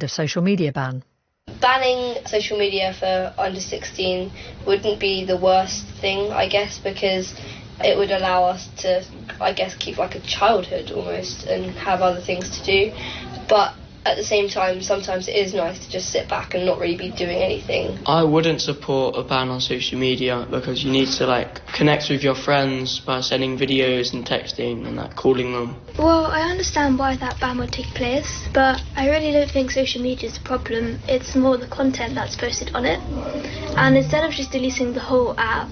A social media ban. Banning social media for under 16 wouldn't be the worst thing, I guess, because it would allow us to, I guess, keep like a childhood almost and have other things to do. But at the same time, sometimes it is nice to just sit back and not really be doing anything. I wouldn't support a ban on social media because you need to connect with your friends by sending videos and texting and calling them. Well, I understand why that ban would take place, but I really don't think social media is a problem. It's more the content that's posted on it. And instead of just deleting the whole app,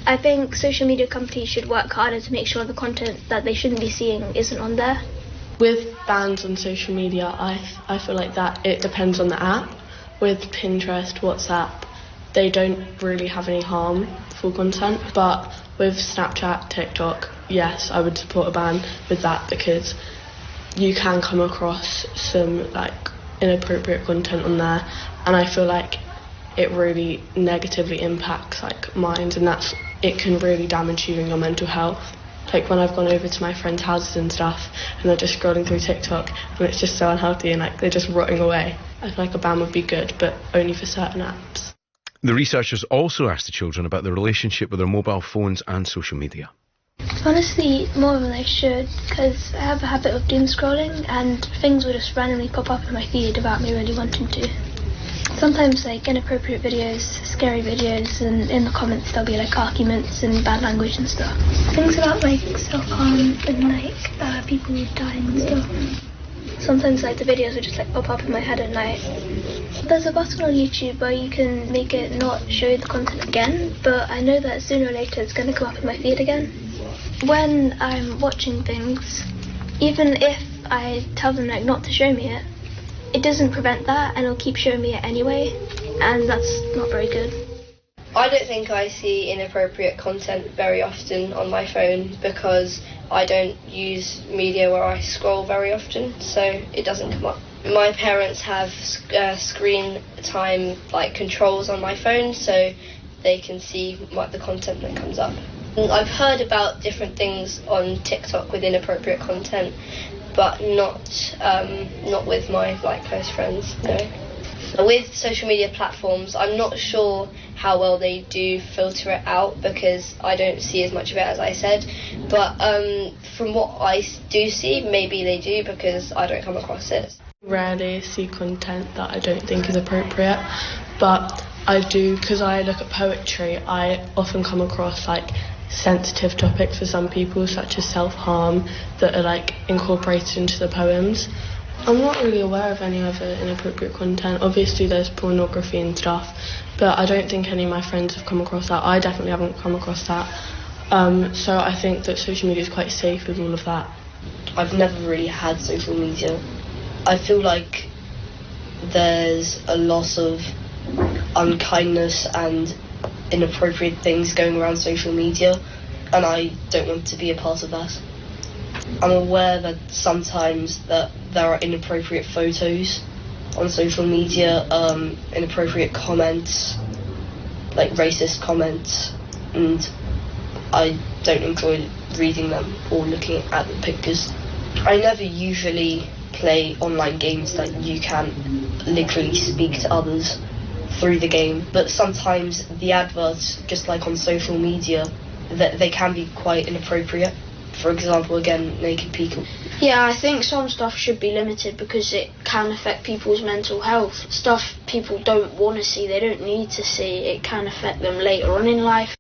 I think social media companies should work harder to make sure the content that they shouldn't be seeing isn't on there. With bans on social media, I feel like that it depends on the app. With Pinterest, WhatsApp, they don't really have any harmful content. But with Snapchat, TikTok, yes, I would support a ban with that because you can come across some inappropriate content on there, and I feel like it really negatively impacts minds, and it can really damage you and your mental health. When I've gone over to my friends' houses and stuff and they're just scrolling through TikTok and it's just so unhealthy and they're just rotting away, I feel like a ban would be good, but only for certain apps. The researchers also asked the children about their relationship with their mobile phones and social media. Honestly, more than I should, because I have a habit of doom scrolling and things will just randomly pop up in my feed about me really wanting to. Sometimes inappropriate videos, scary videos, and in the comments there'll be arguments and bad language and stuff. Things about self-harm and people dying and stuff. Sometimes the videos will just pop up in my head at night. There's a button on YouTube where you can make it not show the content again, but I know that sooner or later it's going to come up in my feed again. When I'm watching things, even if I tell them not to show me it, it doesn't prevent that, and it'll keep showing me it anyway, and that's not very good. I don't think I see inappropriate content very often on my phone because I don't use media where I scroll very often, so it doesn't come up. My parents have screen time controls on my phone, so they can see the content that comes up. I've heard about different things on TikTok with inappropriate content, but not with my close friends, no. With social media platforms, I'm not sure how well they do filter it out because I don't see as much of it as I said, but from what I do see, maybe they do because I don't come across it. Rarely see content that I don't think is appropriate, but I do, because I look at poetry, I often come across sensitive topics for some people, such as self-harm, that are incorporated into the poems. I'm not really aware of any other inappropriate content. Obviously there's pornography and stuff, but I don't think any of my friends have come across that. I definitely haven't come across that. So I think that social media is quite safe with all of that. I've never really had social media. I feel like there's a lot of unkindness and inappropriate things going around social media, and I don't want to be a part of that. I'm aware that sometimes that there are inappropriate photos on social media, inappropriate comments, racist comments, and I don't enjoy reading them or looking at the pictures. I never usually play online games that you can literally speak to others through the game, but sometimes the adverts, just on social media, that they can be quite inappropriate. For example, again, naked people. Yeah, I think some stuff should be limited because it can affect people's mental health. Stuff people don't want to see, they don't need to see, it can affect them later on in life.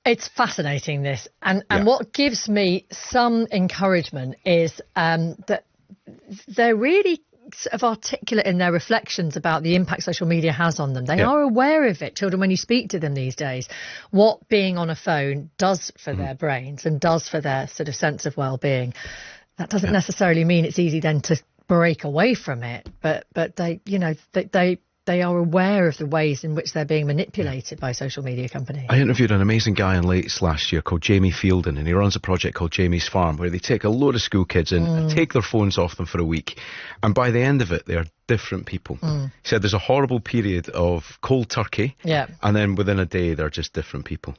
It's fascinating, this, and what gives me some encouragement is that they're really sort of articulate in their reflections about the impact social media has on them. They are aware of it. Children, when you speak to them these days, what being on a phone does for their brains and does for their sort of sense of well-being. That doesn't necessarily mean it's easy then to break away from it, but they, they are aware of the ways in which they're being manipulated by social media companies. I interviewed an amazing guy on Lates last year called Jamie Fielden, and he runs a project called Jamie's Farm, where they take a load of school kids in and take their phones off them for a week. And by the end of it, they're different people. He said there's a horrible period of cold turkey, and then within a day they're just different people.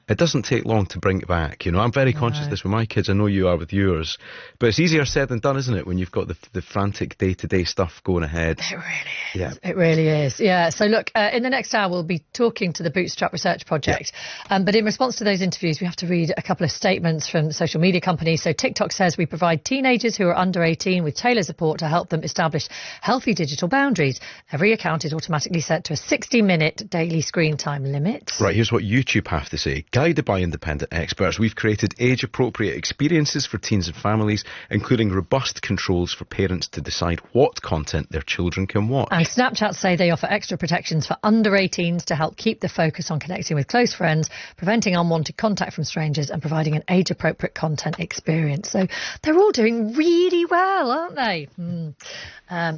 It doesn't take long to bring it back. You know, I'm very conscious of this with my kids. I know you are with yours, but it's easier said than done, isn't it, when you've got the frantic day-to-day stuff going ahead? It really is. It really is. Yeah. So look, in the next hour we'll be talking to the Bootstrap Research Project, but in response to those interviews we have to read a couple of statements from social media companies. So TikTok says we provide teenagers who are under 18 with tailored support to help them establish healthy digital boundaries. Every account is automatically set to a 60-minute daily screen time limit. Right, here's what YouTube have to say. Guided by independent experts, we've created age-appropriate experiences for teens and families, including robust controls for parents to decide what content their children can watch. And Snapchat say they offer extra protections for under 18s to help keep the focus on connecting with close friends, preventing unwanted contact from strangers and providing an age-appropriate content experience. So they're all doing really well, aren't they?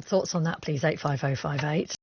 Thoughts on that, please, 85058.